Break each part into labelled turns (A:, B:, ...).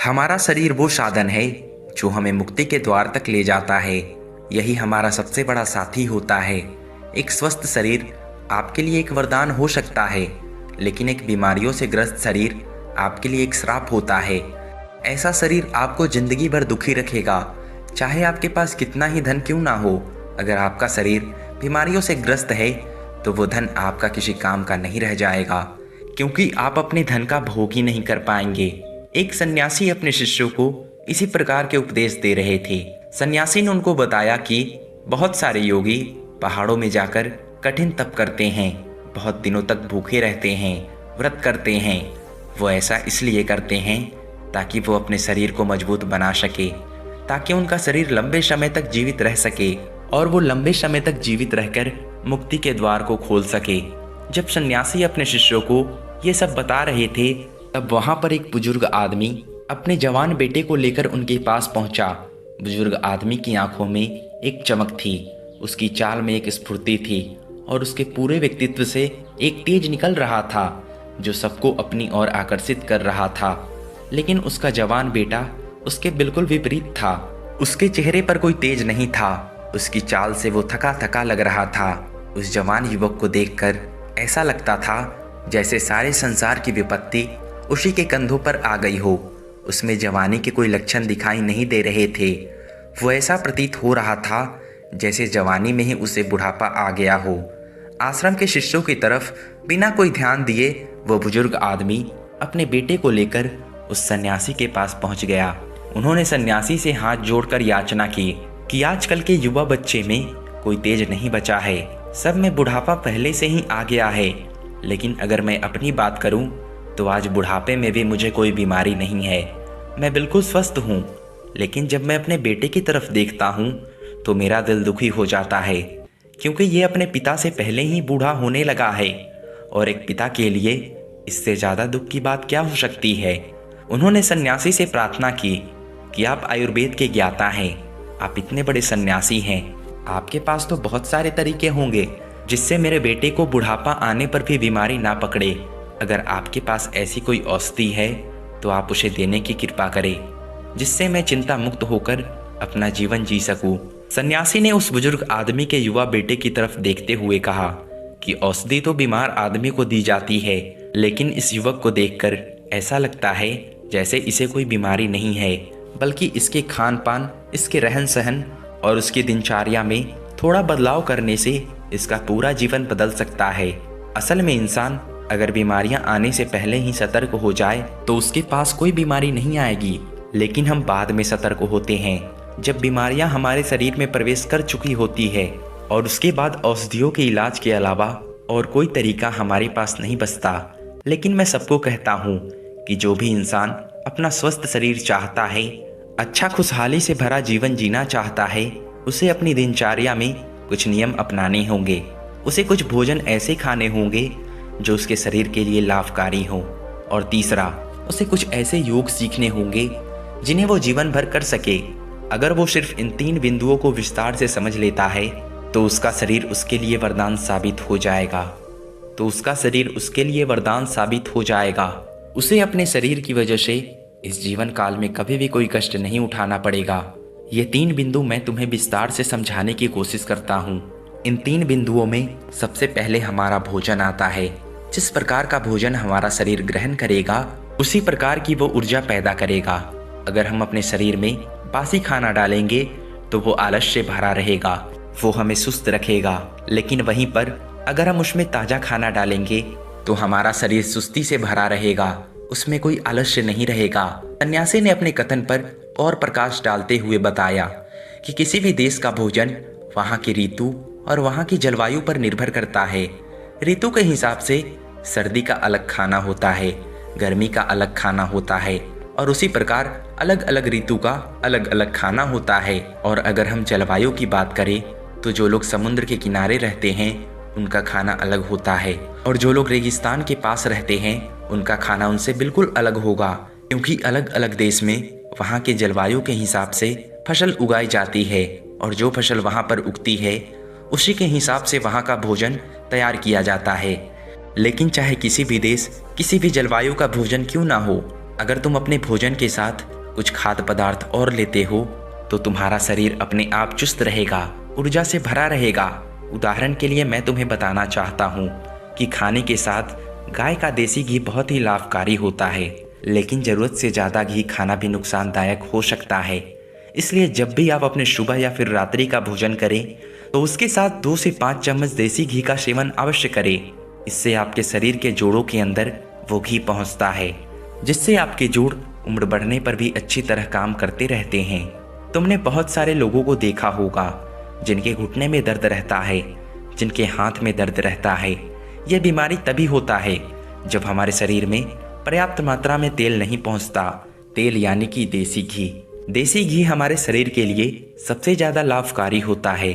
A: हमारा शरीर वो साधन है जो हमें मुक्ति के द्वार तक ले जाता है। यही हमारा सबसे बड़ा साथी होता है। एक स्वस्थ शरीर आपके लिए एक वरदान हो सकता है, लेकिन एक बीमारियों से ग्रस्त शरीर आपके लिए एक श्राप होता है। ऐसा शरीर आपको जिंदगी भर दुखी रखेगा, चाहे आपके पास कितना ही धन क्यों ना हो। अगर आपका शरीर बीमारियों से ग्रस्त है तो वो धन आपका किसी काम का नहीं रह जाएगा, क्योंकि आप अपने धन का भोग ही नहीं कर पाएंगे। एक सन्यासी अपने शिष्यों को इसी प्रकार के उपदेश दे रहे थे। सन्यासी ने उनको बताया कि बहुत सारे योगी पहाड़ों में जाकर कठिन तप करते हैं, बहुत दिनों तक भूखे रहते हैं, व्रत करते हैं। वो ऐसा इसलिए करते हैं ताकि वो अपने शरीर को मजबूत बना सके, ताकि उनका शरीर लंबे समय तक जीवित रह सके और वो लंबे समय तक जीवित रहकर मुक्ति के द्वार को खोल सके। जब सन्यासी अपने शिष्यों को ये सब बता रहे थे, तब वहाँ पर एक बुजुर्ग आदमी अपने जवान बेटे को लेकर उनके पास पहुँचा। बुजुर्ग आदमी की आंखों में एक चमक थी, उसकी चाल में एक स्फूर्ति थी और उसके पूरे व्यक्तित्व से एक तेज निकल रहा था जो सबको अपनी ओर आकर्षित कर रहा था। लेकिन उसका जवान बेटा उसके बिल्कुल विपरीत था। उसके चेहरे पर कोई तेज नहीं था, उसकी चाल से वो थका थका लग रहा था। उस जवान युवक को देखकर ऐसा लगता था जैसे सारे संसार की विपत्ति उसी के कंधों पर आ गई हो। उसमें जवानी के कोई लक्षण दिखाई नहीं दे रहे थे। वो ऐसा प्रतीत हो रहा था जैसे जवानी में ही उसे बुढ़ापा आ गया हो। आश्रम के शिष्यों की तरफ बिना कोई ध्यान दिए वो बुजुर्ग आदमी अपने बेटे को लेकर उस सन्यासी के पास पहुंच गया। उन्होंने सन्यासी से हाथ जोड़कर याचना की कि आजकल के युवा बच्चे में कोई तेज नहीं बचा है, सब में बुढ़ापा पहले से ही आ गया है। लेकिन अगर मैं अपनी बात करूं तो आज बुढ़ापे में भी मुझे कोई बीमारी नहीं है, मैं बिल्कुल स्वस्थ हूं। लेकिन जब मैं अपने बेटे की तरफ देखता हूं तो मेरा दिल दुखी हो जाता है, क्योंकि ये अपने पिता से पहले ही बूढ़ा होने लगा है और एक पिता के लिए इससे ज़्यादा दुख की बात क्या हो सकती है। उन्होंने सन्यासी से प्रार्थना की कि आप आयुर्वेद के ज्ञाता हैं, आप इतने बड़े सन्यासी हैं, आपके पास तो बहुत सारे तरीके होंगे जिससे मेरे बेटे को बुढ़ापा आने पर भी बीमारी ना पकड़े। अगर आपके पास ऐसी कोई औषधि है तो आप उसे देने की कृपा करें, जिससे मैं चिंता मुक्त होकर अपना जीवन जी सकूं। सन्यासी ने उस बुजुर्ग आदमी के युवा बेटे की तरफ देखते हुए कहा कि औषधि तो बीमार आदमी को दी जाती है, लेकिन इस युवक को देखकर ऐसा लगता है जैसे इसे कोई बीमारी नहीं है, बल्कि इसके खान पान, इसके रहन सहन और उसकी दिनचर्या में थोड़ा बदलाव करने से इसका पूरा जीवन बदल सकता है। असल में इंसान अगर बीमारियां आने से पहले ही सतर्क हो जाए तो उसके पास कोई बीमारी नहीं आएगी। लेकिन हम बाद में सतर्क होते हैं, जब बीमारियां हमारे शरीर में प्रवेश कर चुकी होती है और उसके बाद औषधियों के इलाज के अलावा और कोई तरीका हमारे पास नहीं बचता। लेकिन मैं सबको कहता हूँ कि जो भी इंसान अपना स्वस्थ शरीर चाहता है, अच्छा खुशहाली से भरा जीवन जीना चाहता है, उसे अपनी दिनचर्या में कुछ नियम अपनाने होंगे। उसे कुछ भोजन ऐसे खाने होंगे जो उसके शरीर के लिए लाभकारी हो। और तीसरा, उसे कुछ ऐसे योग सीखने होंगे जिन्हें वो जीवन भर कर सके। अगर वो सिर्फ इन 3 बिंदुओं को विस्तार से समझ लेता है तो उसका शरीर उसके लिए वरदान साबित हो जाएगा। उसे अपने शरीर की वजह से इस जीवन काल में कभी भी कोई कष्ट नहीं उठाना पड़ेगा। ये 3 बिंदु मैं तुम्हें विस्तार से समझाने की कोशिश करता हूँ। इन 3 बिंदुओं में सबसे पहले हमारा भोजन आता है। जिस प्रकार का भोजन हमारा शरीर ग्रहण करेगा, उसी प्रकार की वो ऊर्जा पैदा करेगा। अगर हम अपने शरीर में बासी खाना डालेंगे तो वो आलस्य से भरा रहेगा, वो हमें सुस्त रखेगा। लेकिन वहीं पर अगर हम उसमें ताज़ा खाना डालेंगे तो हमारा शरीर सुस्ती से भरा रहेगा, उसमें कोई आलस्य नहीं रहेगा। सन्यासी ने अपने कथन पर और प्रकाश डालते हुए बताया कि किसी भी देश का भोजन वहाँ की ऋतु और वहाँ की जलवायु पर निर्भर करता है। ऋतु के हिसाब से सर्दी का अलग खाना होता है, गर्मी का अलग खाना होता है और उसी प्रकार अलग अलग ऋतु का अलग अलग खाना होता है। और अगर हम जलवायु की बात करें तो जो लोग समुद्र के किनारे रहते हैं उनका खाना अलग होता है, और जो लोग रेगिस्तान के पास रहते हैं उनका खाना उनसे बिल्कुल अलग होगा, क्योंकि अलग अलग देश में वहाँ के जलवायु के हिसाब से फसल उगाई जाती है और जो फसल वहाँ पर उगती है उसी के हिसाब से वहाँ का भोजन तैयार किया जाता है। लेकिन चाहे किसी भी देश, किसी भी जलवायु का भोजन क्यों ना हो, अगर तुम अपने भोजन के साथ कुछ खाद्य पदार्थ और लेते हो तो तुम्हारा शरीर अपने आप चुस्त रहेगा, ऊर्जा से भरा रहेगा। उदाहरण के लिए मैं तुम्हें बताना चाहता हूँ कि खाने के साथ गाय का देसी घी बहुत ही लाभकारी होता है, लेकिन ज़रूरत से ज़्यादा घी खाना भी नुकसानदायक हो सकता है। इसलिए जब भी आप अपने सुबह या फिर रात्रि का भोजन करें तो उसके साथ 2 से 5 चम्मच देसी घी का सेवन अवश्य करें। इससे आपके शरीर के जोड़ों के अंदर वो घी पहुंचता है, जिससे आपके जोड़ उम्र बढ़ने पर भी अच्छी तरह काम करते रहते हैं। तुमने बहुत सारे लोगों को देखा होगा जिनके घुटने में दर्द रहता है, जिनके हाथ में दर्द रहता है। यह बीमारी तभी होता है जब हमारे शरीर में पर्याप्त मात्रा में तेल नहीं पहुंचता। तेल यानी कि देसी घी। देसी घी हमारे शरीर के लिए सबसे ज़्यादा लाभकारी होता है।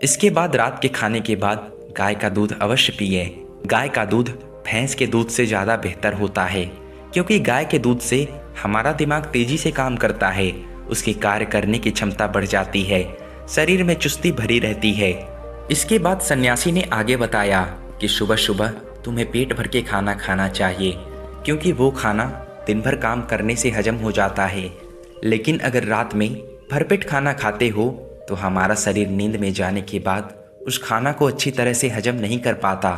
A: इसके बाद रात के खाने के बाद गाय का दूध अवश्य पिए। गाय का दूध भैंस के दूध से ज़्यादा बेहतर होता है, क्योंकि गाय के दूध से हमारा दिमाग तेजी से काम करता है, उसकी कार्य करने की क्षमता बढ़ जाती है, शरीर में चुस्ती भरी रहती है। इसके बाद सन्यासी ने आगे बताया कि सुबह सुबह तुम्हें पेट भर के खाना खाना चाहिए, क्योंकि वो खाना दिन भर काम करने से हजम हो जाता है। लेकिन अगर रात में भरपेट खाना खाते हो तो हमारा शरीर नींद में जाने के बाद उस खाना को अच्छी तरह से हजम नहीं कर पाता,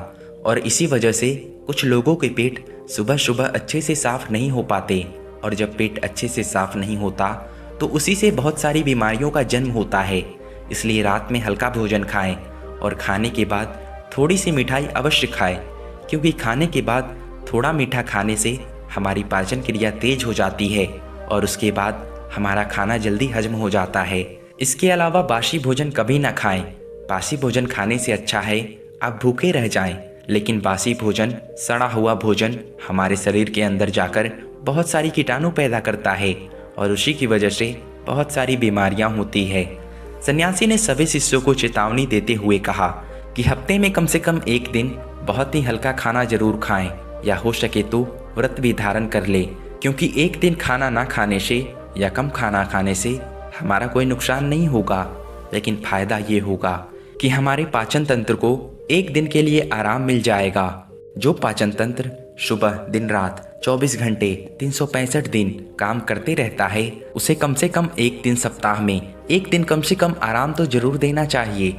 A: और इसी वजह से कुछ लोगों के पेट सुबह सुबह अच्छे से साफ नहीं हो पाते। और जब पेट अच्छे से साफ नहीं होता तो उसी से बहुत सारी बीमारियों का जन्म होता है। इसलिए रात में हल्का भोजन खाएं और खाने के बाद थोड़ी सी मिठाई अवश्य खाएं, क्योंकि खाने के बाद थोड़ा मीठा खाने से हमारी पाचन क्रिया तेज हो जाती है और उसके बाद हमारा खाना जल्दी हजम हो जाता है। इसके अलावा बासी भोजन कभी ना खाएं। बासी भोजन खाने से अच्छा है आप भूखे रह जाएं, लेकिन बासी भोजन, सड़ा हुआ भोजन हमारे शरीर के अंदर जाकर बहुत सारी कीटाणु पैदा करता है और उसी की वजह से बहुत सारी बीमारियां होती है। सन्यासी ने सभी शिष्यों को चेतावनी देते हुए कहा कि हफ्ते में कम से कम एक दिन बहुत ही हल्का खाना जरूर खाएं, या हो सके तो व्रत भी धारण कर ले, क्योंकि एक दिन खाना ना खाने से या कम खाना खाने से हमारा कोई नुकसान नहीं होगा, लेकिन फायदा ये होगा कि हमारे पाचन तंत्र को एक दिन के लिए आराम मिल जाएगा। जो पाचन तंत्र सुबह दिन रात 24 घंटे 365 दिन काम करते रहता है, उसे कम से कम एक दिन सप्ताह में एक दिन कम से कम आराम तो जरूर देना चाहिए,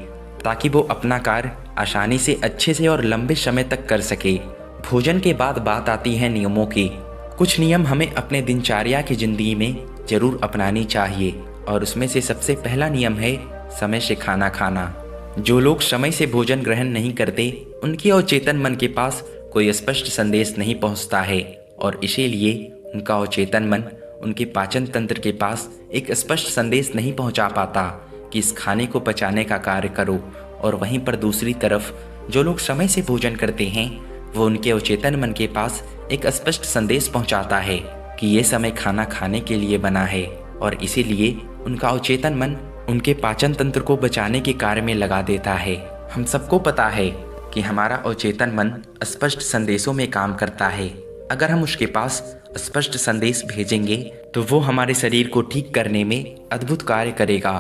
A: ताकि वो अपना कार्य आसानी से, अच्छे से और लंबे समय तक कर सके। भोजन के बाद बात आती है नियमों की। कुछ नियम हमें अपने दिनचर्या की जिंदगी में जरूर अपनानी चाहिए, और उसमें से सबसे पहला नियम है समय से खाना खाना। जो लोग समय से भोजन ग्रहण नहीं करते, उनके अवचेतन मन के पास कोई स्पष्ट संदेश नहीं पहुंचता है, और इसीलिए उनका अवचेतन मन उनके पाचन तंत्र के पास एक स्पष्ट संदेश नहीं पहुंचा पाता कि इस खाने को पचाने का कार्य करो। और वहीं पर दूसरी तरफ जो लोग समय से भोजन करते हैं, वो उनके अवचेतन मन के पास एक स्पष्ट संदेश पहुंचाता है कि ये समय खाना खाने के लिए बना है, और इसीलिए उनका अवचेतन मन उनके पाचन तंत्र को बचाने के कार्य में लगा देता है। हम सबको पता है कि हमारा अवचेतन मन स्पष्ट संदेशों में काम करता है। अगर हम उसके पास स्पष्ट संदेश भेजेंगे तो वो हमारे शरीर को ठीक करने में अद्भुत कार्य करेगा।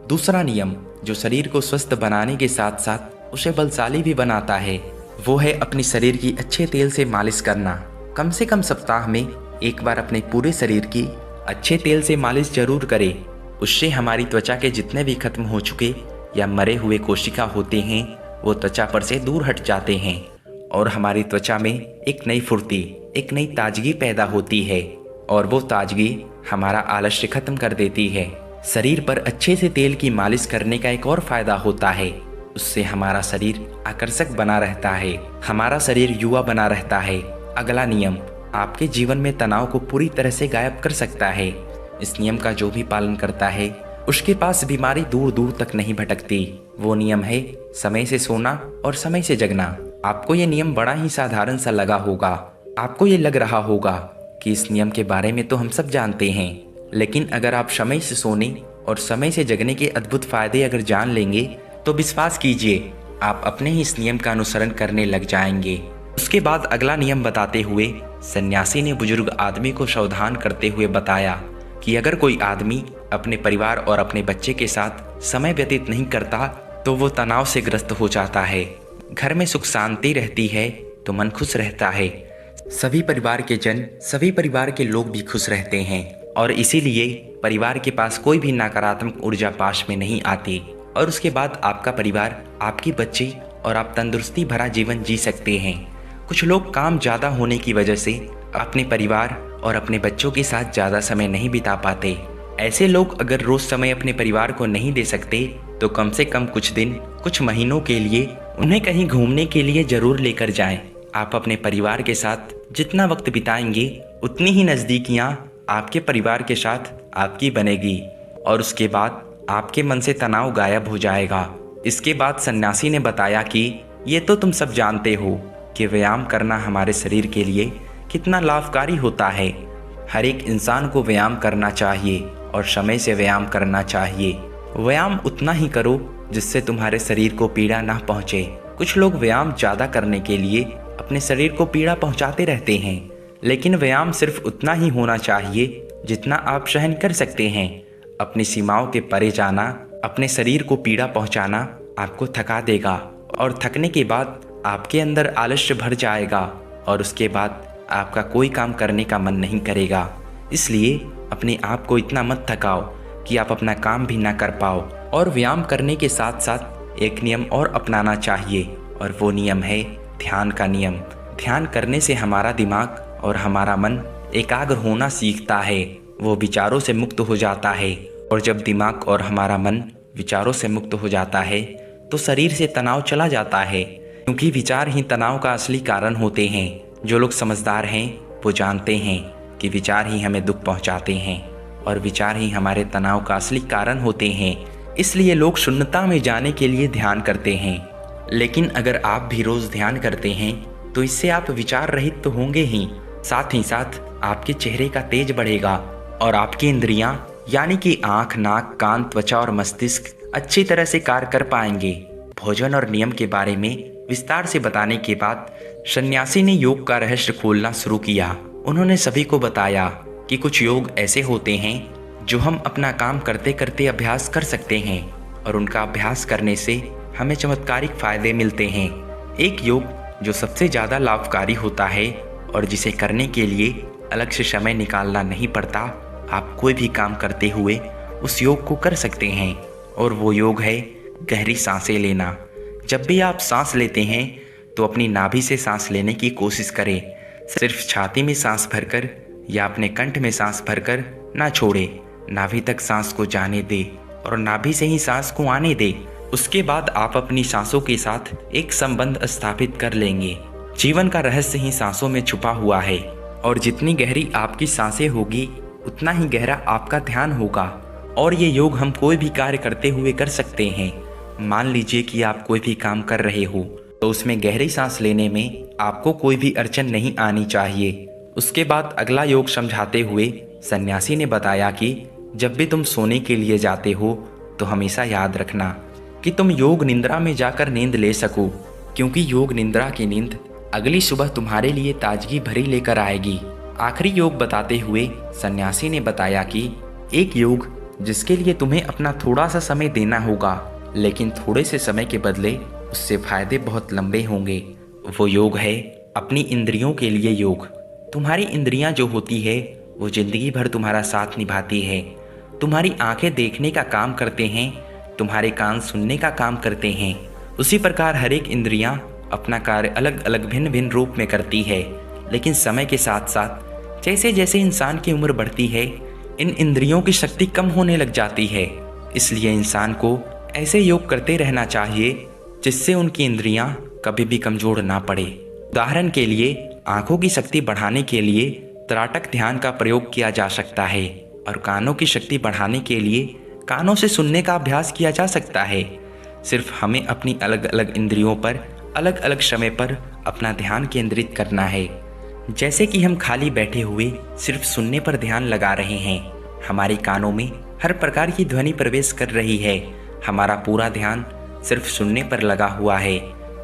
A: दूसरा नियम जो शरीर को स्वस्थ बनाने के साथ साथ उसे बलशाली भी बनाता है, वो है अपने शरीर की अच्छे तेल से मालिश करना। कम से कम सप्ताह में एक बार अपने पूरे शरीर की अच्छे तेल से मालिश जरूर करें। उससे हमारी त्वचा के जितने भी खत्म हो चुके या मरे हुए कोशिका होते हैं, वो त्वचा पर से दूर हट जाते हैं, और हमारी त्वचा में एक नई फुर्ती, एक नई ताजगी पैदा होती है, और वो ताजगी हमारा आलस्य खत्म कर देती है। शरीर पर अच्छे से तेल की मालिश करने का एक और फायदा होता है, उससे हमारा शरीर आकर्षक बना रहता है, हमारा शरीर युवा बना रहता है। अगला नियम आपके जीवन में तनाव को पूरी तरह से गायब कर सकता है। इस नियम का जो भी पालन करता है उसके पास बीमारी दूर दूर तक नहीं भटकती। वो नियम है समय से सोना और समय से जगना। आपको ये नियम बड़ा ही साधारण सा लगा होगा। आपको ये लग रहा होगा कि इस नियम के बारे में तो हम सब जानते हैं, लेकिन अगर आप समय से सोने और समय से जगने के अद्भुत फायदे अगर जान लेंगे तो विश्वास कीजिए आप अपने ही इस नियम का अनुसरण करने लग जाएंगे। उसके बाद अगला नियम बताते हुए सन्यासी ने बुजुर्ग आदमी को सावधान करते हुए बताया कि अगर कोई आदमी अपने परिवार और अपने बच्चे के साथ समय व्यतीत नहीं करता तो वो तनाव से ग्रस्त हो जाता है। घर में सुख शांति रहती है तो मन खुश रहता है। सभी परिवार के जन, सभी परिवार के लोग भी खुश रहते हैं और इसीलिए परिवार के पास कोई भी नकारात्मक ऊर्जा पास में नहीं आती और उसके बाद आपका परिवार, आपकी बच्ची और आप तंदुरुस्ती भरा जीवन जी सकते हैं। कुछ लोग काम ज़्यादा होने की वजह से अपने परिवार और अपने बच्चों के साथ ज़्यादा समय नहीं बिता पाते। ऐसे लोग अगर रोज़ समय अपने परिवार को नहीं दे सकते तो कम से कम कुछ दिन, कुछ महीनों के लिए उन्हें कहीं घूमने के लिए ज़रूर लेकर जाएं। आप अपने परिवार के साथ जितना वक्त बिताएंगे उतनी ही नज़दीकियाँ आपके परिवार के साथ आपकी बनेगी और उसके बाद आपके मन से तनाव गायब हो जाएगा। इसके बाद सन्यासी ने बताया कि ये तो तुम सब जानते हो कि व्यायाम करना हमारे शरीर के लिए कितना लाभकारी होता है। हर एक इंसान को व्यायाम करना चाहिए और समय से व्यायाम करना चाहिए। व्यायाम उतना ही करो जिससे तुम्हारे शरीर को पीड़ा ना पहुँचे। कुछ लोग व्यायाम ज़्यादा करने के लिए अपने शरीर को पीड़ा पहुँचाते रहते हैं, लेकिन व्यायाम सिर्फ उतना ही होना चाहिए जितना आप सहन कर सकते हैं। अपनी सीमाओं के परे जाना, अपने शरीर को पीड़ा पहुँचाना आपको थका देगा और थकने के बाद आपके अंदर आलस्य भर जाएगा और उसके बाद आपका कोई काम करने का मन नहीं करेगा। इसलिए अपने आप को इतना मत थकाओ कि आप अपना काम भी ना कर पाओ। और व्यायाम करने के साथ साथ एक नियम और अपनाना चाहिए और वो नियम है ध्यान का नियम। ध्यान करने से हमारा दिमाग और हमारा मन एकाग्र होना सीखता है, वो विचारों से मुक्त हो जाता है और जब दिमाग और हमारा मन विचारों से मुक्त हो जाता है तो शरीर से तनाव चला जाता है, क्योंकि विचार ही तनाव का असली कारण होते हैं। जो लोग समझदार हैं वो जानते हैं कि विचार ही हमें दुख पहुंचाते हैं और विचार ही हमारे तनाव का असली कारण होते हैं। इसलिए लोग शून्यता में जाने के लिए ध्यान करते हैं। लेकिन अगर आप भी रोज़ ध्यान करते हैं तो इससे आप विचार रहित तो होंगे ही साथ आपके चेहरे का तेज बढ़ेगा और आपकी इंद्रियां यानी कि आँख, नाक, कान, त्वचा और मस्तिष्क अच्छी तरह से कार्य कर पाएंगे। भोजन और नियम के बारे में विस्तार से बताने के बाद सन्यासी ने योग का रहस्य खोलना शुरू किया। उन्होंने सभी को बताया कि कुछ योग ऐसे होते हैं जो हम अपना काम करते करते अभ्यास कर सकते हैं और उनका अभ्यास करने से हमें चमत्कारिक फायदे मिलते हैं। एक योग जो सबसे ज़्यादा लाभकारी होता है और जिसे करने के लिए अलग से समय निकालना नहीं पड़ता, आप कोई भी काम करते हुए उस योग को कर सकते हैं और वो योग है गहरी सांसें लेना। जब भी आप सांस लेते हैं तो अपनी नाभि से सांस लेने की कोशिश करें। सिर्फ छाती में सांस भरकर या अपने कंठ में सांस भरकर ना छोड़े, नाभि तक सांस को जाने दे और नाभि से ही सांस को आने दे। उसके बाद आप अपनी सांसों के साथ एक संबंध स्थापित कर लेंगे। जीवन का रहस्य ही सांसों में छुपा हुआ है और जितनी गहरी आपकी सांसें होगी उतना ही गहरा आपका ध्यान होगा। और ये योग हम कोई भी कार्य करते हुए कर सकते हैं। मान लीजिए कि आप कोई भी काम कर रहे हो तो उसमें गहरी सांस लेने में आपको कोई भी अड़चन नहीं आनी चाहिए। उसके बाद अगला योग समझाते हुए सन्यासी ने बताया कि जब भी तुम सोने के लिए जाते हो तो हमेशा याद रखना कि तुम योग निंद्रा में जाकर नींद ले सको, क्योंकि योग निंद्रा की नींद अगली सुबह तुम्हारे लिए ताजगी भरी लेकर आएगी। आखिरी योग बताते हुए सन्यासी ने बताया कि एक योग जिसके लिए तुम्हें अपना थोड़ा सा समय देना होगा, लेकिन थोड़े से समय के बदले उससे फायदे बहुत लंबे होंगे। वो योग है अपनी इंद्रियों के लिए योग। तुम्हारी इंद्रियां जो होती है वो जिंदगी भर तुम्हारा साथ निभाती है। तुम्हारी आंखें देखने का काम करते हैं, तुम्हारे कान सुनने का काम करते हैं। उसी प्रकार हर एक इंद्रियां अपना कार्य अलग अलग भिन्न भिन्न रूप में करती है, लेकिन समय के साथ साथ जैसे जैसे इंसान की उम्र बढ़ती है इन इंद्रियों की शक्ति कम होने लग जाती है। इसलिए इंसान को ऐसे योग करते रहना चाहिए जिससे उनकी इंद्रियां कभी भी कमजोर ना पड़े। उदाहरण के लिए आंखों की शक्ति बढ़ाने के लिए त्राटक ध्यान का प्रयोग किया जा सकता है और कानों की शक्ति बढ़ाने के लिए कानों से सुनने का अभ्यास किया जा सकता है। सिर्फ हमें अपनी अलग अलग इंद्रियों पर अलग अलग समय पर अपना ध्यान केंद्रित करना है। जैसे कि हम खाली बैठे हुए सिर्फ सुनने पर ध्यान लगा रहे हैं, हमारे कानों में हर प्रकार की ध्वनि प्रवेश कर रही है, हमारा पूरा ध्यान सिर्फ सुनने पर लगा हुआ है।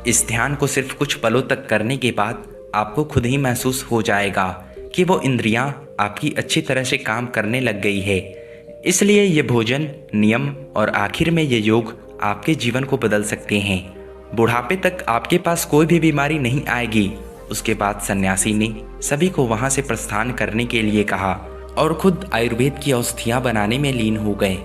A: इस ध्यान को सिर्फ कुछ पलों तक करने के बाद आपको खुद ही महसूस हो जाएगा कि वो इंद्रियां आपकी अच्छी तरह से काम करने लग गई है। इसलिए ये भोजन, नियम और आखिर में ये योग आपके जीवन को बदल सकते हैं। बुढ़ापे तक आपके पास कोई भी बीमारी नहीं आएगी उसके बाद सन्यासी ने सभी को वहां से प्रस्थान करने के लिए कहा और खुद आयुर्वेद की औषधियां बनाने में लीन हो गए।